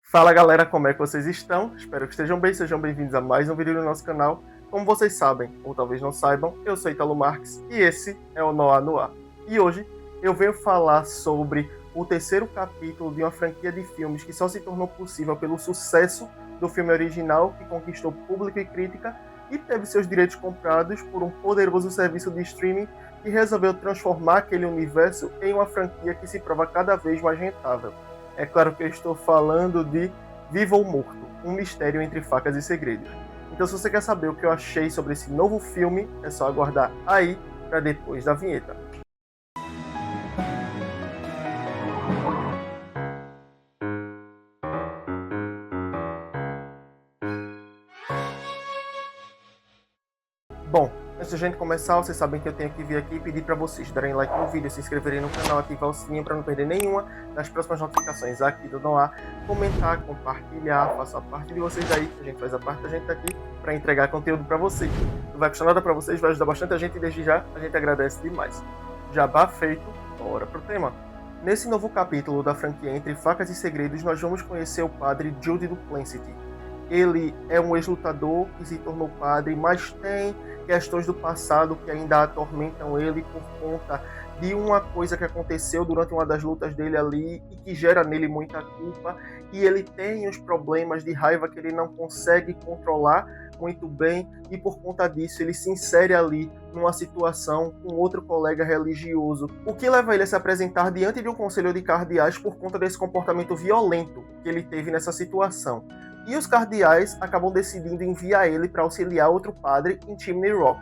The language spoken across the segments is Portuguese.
Fala galera, como é que vocês estão? Espero que estejam bem, sejam bem-vindos a mais um vídeo no nosso canal. Como vocês sabem, ou talvez não saibam, eu sou Italo Marques e esse é o Noah no Ar. E hoje eu venho falar sobre o terceiro capítulo de uma franquia de filmes que só se tornou possível pelo sucesso do filme original, que conquistou público e crítica e teve seus direitos comprados por um poderoso serviço de streaming que resolveu transformar aquele universo em uma franquia que se prova cada vez mais rentável. É claro que eu estou falando de Vivo ou Morto, um mistério entre facas e segredos. Então se você quer saber o que eu achei sobre esse novo filme, é só aguardar aí para depois da vinheta. Bom, antes da gente começar, vocês sabem que eu tenho que vir aqui e pedir para vocês darem like no vídeo, se inscreverem no canal, ativar o sininho para não perder nenhuma das próximas notificações aqui do Noah, comentar, compartilhar, faça parte de vocês aí, que a gente faz a parte da gente aqui para entregar conteúdo para vocês. Não vai custar nada para vocês, vai ajudar bastante a gente e desde já a gente agradece demais. Jabá feito, bora pro tema. Nesse novo capítulo da franquia Entre Facas e Segredos, nós vamos conhecer o padre Jude Duplancy. Ele é um ex-lutador que se tornou padre, mas tem questões do passado que ainda atormentam ele por conta de uma coisa que aconteceu durante uma das lutas dele ali e que gera nele muita culpa. E ele tem os problemas de raiva que ele não consegue controlar muito bem e por conta disso ele se insere ali numa situação com outro colega religioso, o que leva ele a se apresentar diante de um conselho de cardeais por conta desse comportamento violento que ele teve nessa situação. E os cardeais acabam decidindo enviar ele para auxiliar outro padre em Chimney Rock,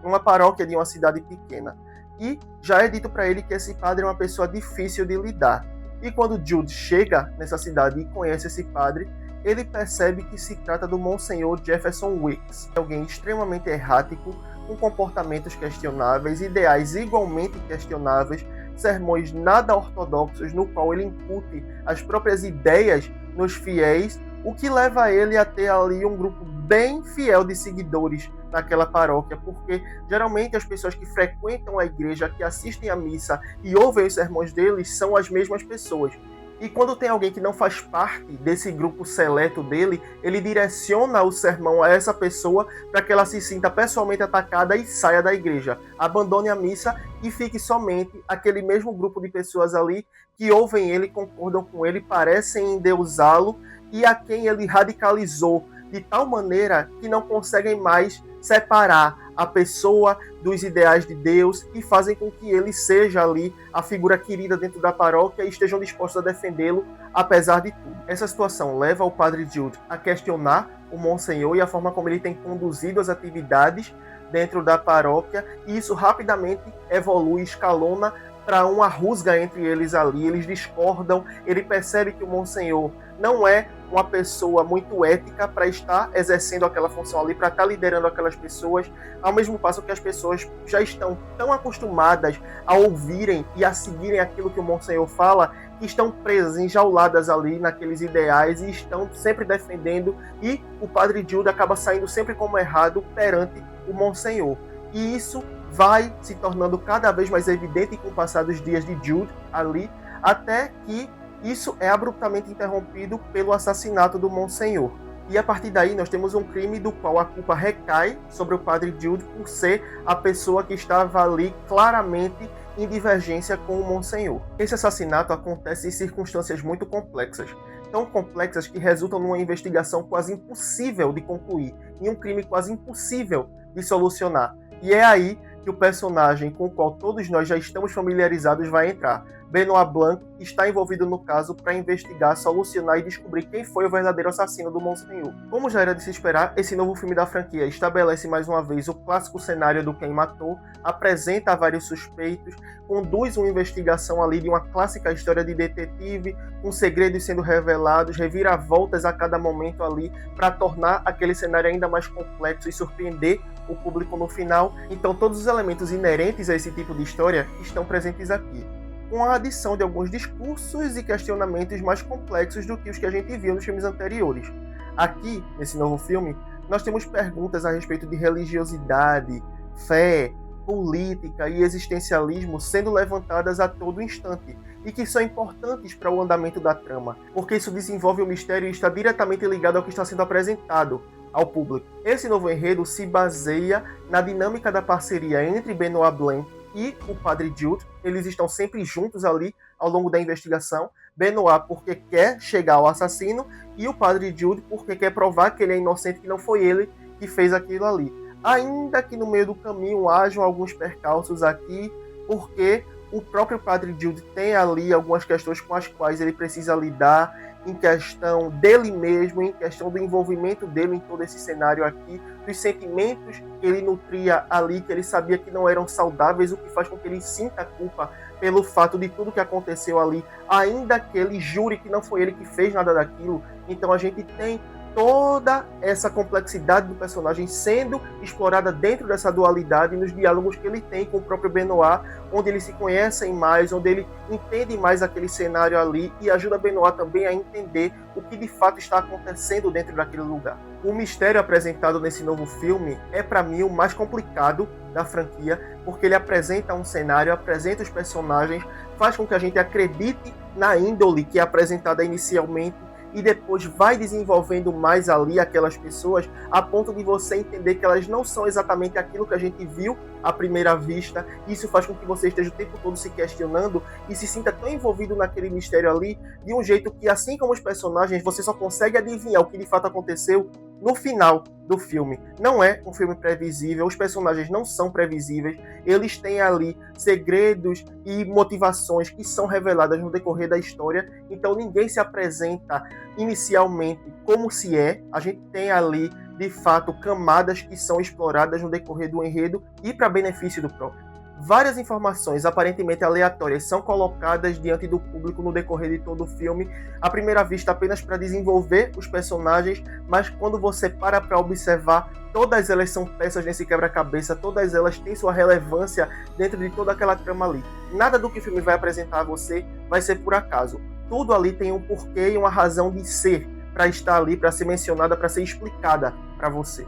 uma paróquia de uma cidade pequena. E já é dito para ele que esse padre é uma pessoa difícil de lidar. E quando Jude chega nessa cidade e conhece esse padre, ele percebe que se trata do Monsenhor Jefferson Wicks, alguém extremamente errático, com comportamentos questionáveis, ideais igualmente questionáveis, sermões nada ortodoxos no qual ele incute as próprias ideias nos fiéis, o que leva ele a ter ali um grupo bem fiel de seguidores naquela paróquia, porque geralmente as pessoas que frequentam a igreja, que assistem à missa e ouvem os sermões deles são as mesmas pessoas. E quando tem alguém que não faz parte desse grupo seleto dele, ele direciona o sermão a essa pessoa para que ela se sinta pessoalmente atacada e saia da igreja, abandone a missa e fique somente aquele mesmo grupo de pessoas ali que ouvem ele, concordam com ele, parecem endeusá-lo e a quem ele radicalizou de tal maneira que não conseguem mais separar a pessoa dos ideais de Deus e fazem com que ele seja ali a figura querida dentro da paróquia e estejam dispostos a defendê-lo apesar de tudo. Essa situação leva o padre Jude a questionar o Monsenhor e a forma como ele tem conduzido as atividades dentro da paróquia, e isso rapidamente evolui, escalona para uma rusga entre eles ali, eles discordam, ele percebe que o Monsenhor não é uma pessoa muito ética para estar exercendo aquela função ali, para estar liderando aquelas pessoas, ao mesmo passo que as pessoas já estão tão acostumadas a ouvirem e a seguirem aquilo que o Monsenhor fala, que estão presas, enjauladas ali naqueles ideais e estão sempre defendendo, e o padre Jude acaba saindo sempre como errado perante o Monsenhor. E isso vai se tornando cada vez mais evidente com o passar dos dias de Jude ali, até que isso é abruptamente interrompido pelo assassinato do Monsenhor. E a partir daí nós temos um crime do qual a culpa recai sobre o padre Jude por ser a pessoa que estava ali claramente em divergência com o Monsenhor. Esse assassinato acontece em circunstâncias muito complexas, tão complexas que resultam numa investigação quase impossível de concluir, e um crime quase impossível de solucionar. E é aí que o personagem com o qual todos nós já estamos familiarizados vai entrar. Benoit Blanc está envolvido no caso para investigar, solucionar e descobrir quem foi o verdadeiro assassino do Monsenhor. Como já era de se esperar, esse novo filme da franquia estabelece mais uma vez o clássico cenário do quem matou, apresenta vários suspeitos, conduz uma investigação ali de uma clássica história de detetive, com segredos sendo revelados, reviravoltas a cada momento ali para tornar aquele cenário ainda mais complexo e surpreender o público no final. Então todos os elementos inerentes a esse tipo de história estão presentes aqui, com a adição de alguns discursos e questionamentos mais complexos do que os que a gente viu nos filmes anteriores. Aqui, nesse novo filme, nós temos perguntas a respeito de religiosidade, fé, política e existencialismo sendo levantadas a todo instante e que são importantes para o andamento da trama, porque isso desenvolve o mistério e está diretamente ligado ao que está sendo apresentado ao público. Esse novo enredo se baseia na dinâmica da parceria entre Benoit Blanc e o Padre Jude. Eles estão sempre juntos ali ao longo da investigação. Benoit porque quer chegar ao assassino e o Padre Jude porque quer provar que ele é inocente, que não foi ele que fez aquilo ali. Ainda que no meio do caminho hajam alguns percalços aqui, porque o próprio Padre Jude tem ali algumas questões com as quais ele precisa lidar, em questão dele mesmo, em questão do envolvimento dele em todo esse cenário aqui, dos sentimentos que ele nutria ali, que ele sabia que não eram saudáveis, o que faz com que ele sinta culpa pelo fato de tudo que aconteceu ali, ainda que ele jure que não foi ele que fez nada daquilo. Então a gente tem toda essa complexidade do personagem sendo explorada dentro dessa dualidade nos diálogos que ele tem com o próprio Benoit, onde eles se conhecem mais, onde ele entende mais aquele cenário ali e ajuda Benoit também a entender o que de fato está acontecendo dentro daquele lugar. O mistério apresentado nesse novo filme é, para mim, o mais complicado da franquia, porque ele apresenta um cenário, apresenta os personagens, faz com que a gente acredite na índole que é apresentada inicialmente e depois vai desenvolvendo mais ali aquelas pessoas a ponto de você entender que elas não são exatamente aquilo que a gente viu à primeira vista. Isso faz com que você esteja o tempo todo se questionando e se sinta tão envolvido naquele mistério ali, de um jeito que, assim como os personagens, você só consegue adivinhar o que de fato aconteceu no final do filme. Não é um filme previsível, os personagens não são previsíveis, eles têm ali segredos e motivações que são reveladas no decorrer da história, então ninguém se apresenta inicialmente como se é, a gente tem ali de fato camadas que são exploradas no decorrer do enredo e para benefício do próprio. Várias informações aparentemente aleatórias são colocadas diante do público no decorrer de todo o filme, à primeira vista apenas para desenvolver os personagens, mas quando você para observar, todas elas são peças nesse quebra-cabeça, todas elas têm sua relevância dentro de toda aquela trama ali. Nada do que o filme vai apresentar a você vai ser por acaso. Tudo ali tem um porquê e uma razão de ser, para estar ali, para ser mencionada, para ser explicada para você.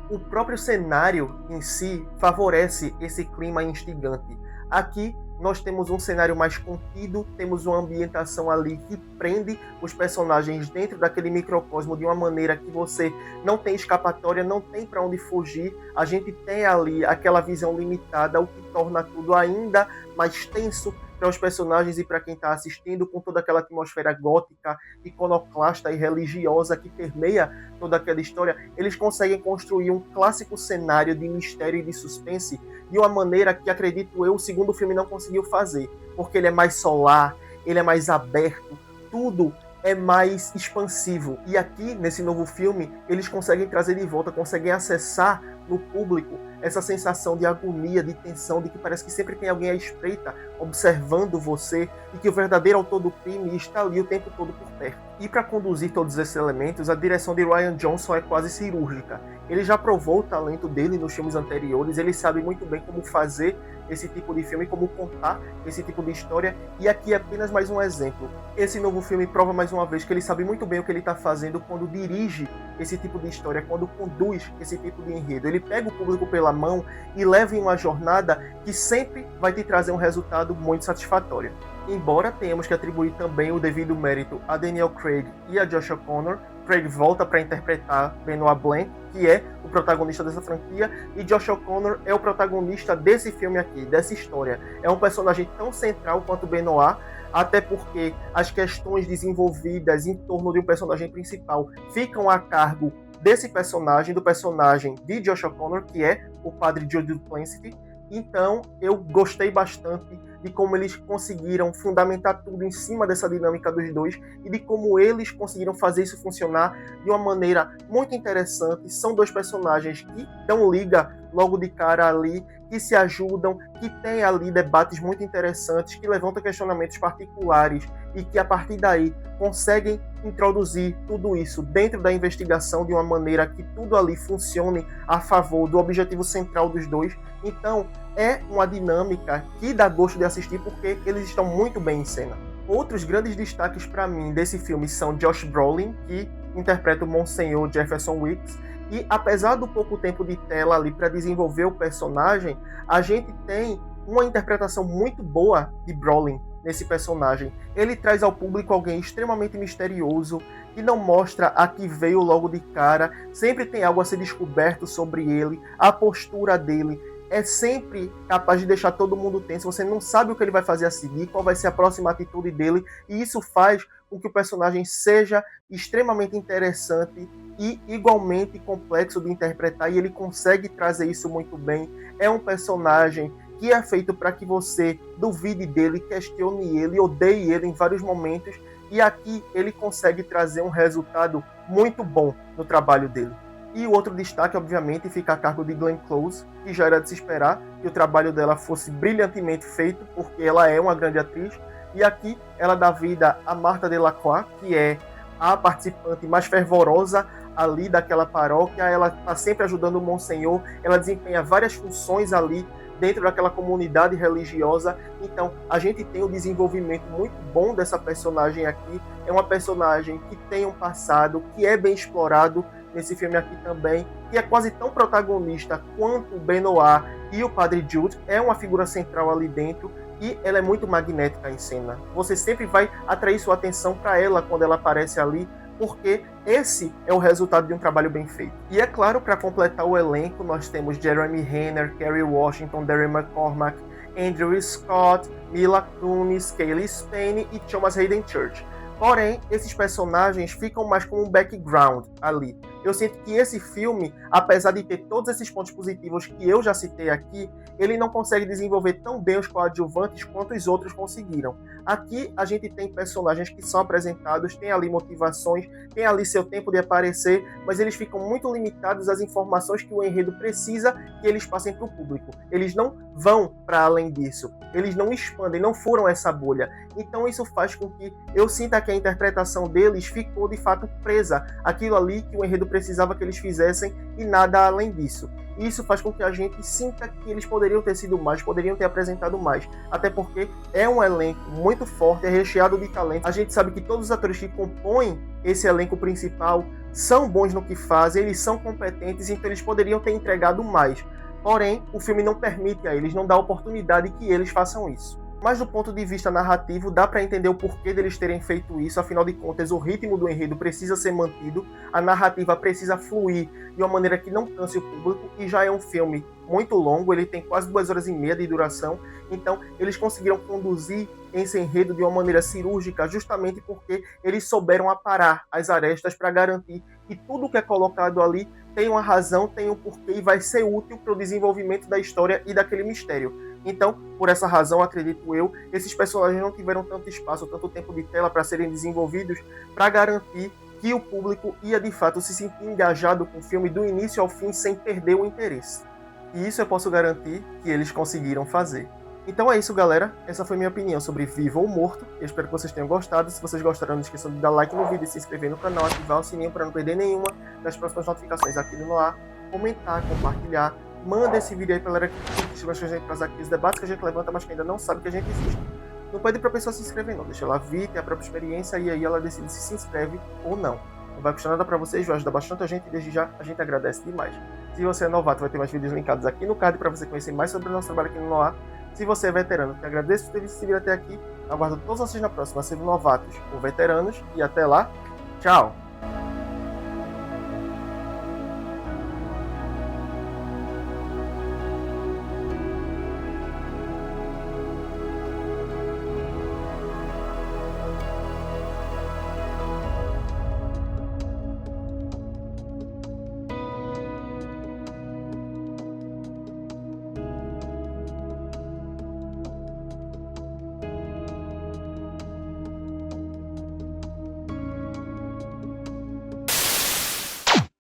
O próprio cenário em si favorece esse clima instigante. Aqui nós temos um cenário mais contido, temos uma ambientação ali que prende os personagens dentro daquele microcosmo de uma maneira que você não tem escapatória, não tem para onde fugir. A gente tem ali aquela visão limitada, o que torna tudo ainda mais tenso para os personagens e para quem está assistindo, com toda aquela atmosfera gótica, iconoclasta e religiosa que permeia toda aquela história. Eles conseguem construir um clássico cenário de mistério e de suspense de uma maneira que, acredito eu, o segundo filme não conseguiu fazer, porque ele é mais solar, ele é mais aberto, tudo é mais expansivo. E aqui, nesse novo filme, eles conseguem trazer de volta, conseguem acessar no público essa sensação de agonia, de tensão, de que parece que sempre tem alguém à espreita observando você e que o verdadeiro autor do crime está ali o tempo todo por perto. E para conduzir todos esses elementos, a direção de Rian Johnson é quase cirúrgica. Ele já provou o talento dele nos filmes anteriores, ele sabe muito bem como fazer esse tipo de filme, como contar esse tipo de história, e aqui é apenas mais um exemplo. Esse novo filme prova mais uma vez que ele sabe muito bem o que ele está fazendo quando dirige esse tipo de história, quando conduz esse tipo de enredo. Ele pega o público pela mão e leva em uma jornada que sempre vai te trazer um resultado muito satisfatório. Embora tenhamos que atribuir também o devido mérito a Daniel Craig e a Josh O'Connor, Craig volta para interpretar Benoit Blanc, que é o protagonista dessa franquia, e Josh O'Connor é o protagonista desse filme aqui, dessa história. É um personagem tão central quanto Benoit, até porque as questões desenvolvidas em torno de um personagem principal ficam a cargo desse personagem, do personagem de Josh O'Connor, que é o Padre Jude Duplancy. Então, eu gostei bastante de como eles conseguiram fundamentar tudo em cima dessa dinâmica dos dois e de como eles conseguiram fazer isso funcionar de uma maneira muito interessante. São dois personagens que dão liga logo de cara ali, que se ajudam, que têm ali debates muito interessantes, que levantam questionamentos particulares e que a partir daí conseguem introduzir tudo isso dentro da investigação de uma maneira que tudo ali funcione a favor do objetivo central dos dois. Então é uma dinâmica que dá gosto de assistir porque eles estão muito bem em cena. Outros grandes destaques para mim desse filme são Josh Brolin, que interpreta o Monsenhor Jefferson Weeks, E apesar do pouco tempo de tela ali para desenvolver o personagem, a gente tem uma interpretação muito boa de Brolin nesse personagem. Ele traz ao público alguém extremamente misterioso, que não mostra a que veio logo de cara, sempre tem algo a ser descoberto sobre ele, a postura dele é sempre capaz de deixar todo mundo tenso, você não sabe o que ele vai fazer a seguir, qual vai ser a próxima atitude dele, e isso faz com que o personagem seja extremamente interessante e igualmente complexo de interpretar, e ele consegue trazer isso muito bem. É um personagem que é feito para que você duvide dele, questione ele, odeie ele em vários momentos, e aqui ele consegue trazer um resultado muito bom no trabalho dele. E o outro destaque, obviamente, fica a cargo de Glenn Close, que já era de se esperar que o trabalho dela fosse brilhantemente feito, porque ela é uma grande atriz, e aqui ela dá vida a Martha Delacroix, que é a participante mais fervorosa ali daquela paróquia. Ela está sempre ajudando o Monsenhor, ela desempenha várias funções ali dentro daquela comunidade religiosa. Então a gente tem um desenvolvimento muito bom dessa personagem aqui. É uma personagem que tem um passado, que é bem explorado nesse filme aqui também, que é quase tão protagonista quanto o Benoit e o Padre Jude. É uma figura central ali dentro, e ela é muito magnética em cena. Você sempre vai atrair sua atenção para ela quando ela aparece ali, porque esse é o resultado de um trabalho bem feito. E é claro, para completar o elenco, nós temos Jeremy Renner, Kerry Washington, Darren McCormack, Andrew Scott, Mila Kunis, Cailee Spaeny e Thomas Hayden Church. Porém, esses personagens ficam mais como um background ali. Eu sinto que esse filme, apesar de ter todos esses pontos positivos que eu já citei aqui, ele não consegue desenvolver tão bem os coadjuvantes quanto os outros conseguiram. Aqui a gente tem personagens que são apresentados, tem ali motivações, tem ali seu tempo de aparecer, mas eles ficam muito limitados às informações que o enredo precisa que eles passem para o público. Eles não vão para além disso, eles não expandem, não furam essa bolha. Então isso faz com que eu sinta que a interpretação deles ficou de fato presa àquilo ali que o enredo precisava que eles fizessem e nada além disso. Isso faz com que a gente sinta que eles poderiam ter sido mais, poderiam ter apresentado mais. Até porque é um elenco muito forte, é recheado de talento. A gente sabe que todos os atores que compõem esse elenco principal são bons no que fazem, eles são competentes, então eles poderiam ter entregado mais. Porém, o filme não permite a eles, não dá oportunidade que eles façam isso. Mas do ponto de vista narrativo, dá para entender o porquê deles terem feito isso. Afinal de contas, o ritmo do enredo precisa ser mantido, a narrativa precisa fluir de uma maneira que não canse o público, e já é um filme muito longo, ele tem quase 2 horas e meia de duração, então eles conseguiram conduzir esse enredo de uma maneira cirúrgica, justamente porque eles souberam aparar as arestas para garantir que tudo que é colocado ali tem uma razão, tem um porquê e vai ser útil para o desenvolvimento da história e daquele mistério. Então, por essa razão, acredito eu, esses personagens não tiveram tanto espaço, tanto tempo de tela para serem desenvolvidos, para garantir que o público ia de fato se sentir engajado com o filme do início ao fim sem perder o interesse. E isso eu posso garantir que eles conseguiram fazer. Então é isso, galera. Essa foi minha opinião sobre Vivo ou Morto. Eu espero que vocês tenham gostado. Se vocês gostaram, não esqueçam de dar like no vídeo e se inscrever no canal, ativar o sininho para não perder nenhuma das próximas notificações aqui do Noir, comentar, compartilhar. Manda esse vídeo aí pra galera que curte a gente traz aqui os debates que a gente levanta, mas que ainda não sabe que a gente existe. Não pede pra pessoa se inscrever, não. Deixa ela vir, ter a própria experiência, e aí ela decide se inscreve ou não. Não vai custar nada pra vocês, vai ajudar bastante a gente, e desde já a gente agradece demais. Se você é novato, vai ter mais vídeos linkados aqui no card pra você conhecer mais sobre o nosso trabalho aqui no Noir. Se você é veterano, te agradeço por ter visto esse vídeo até aqui. Aguardo todos vocês na próxima, sendo novatos ou veteranos, e até lá, tchau!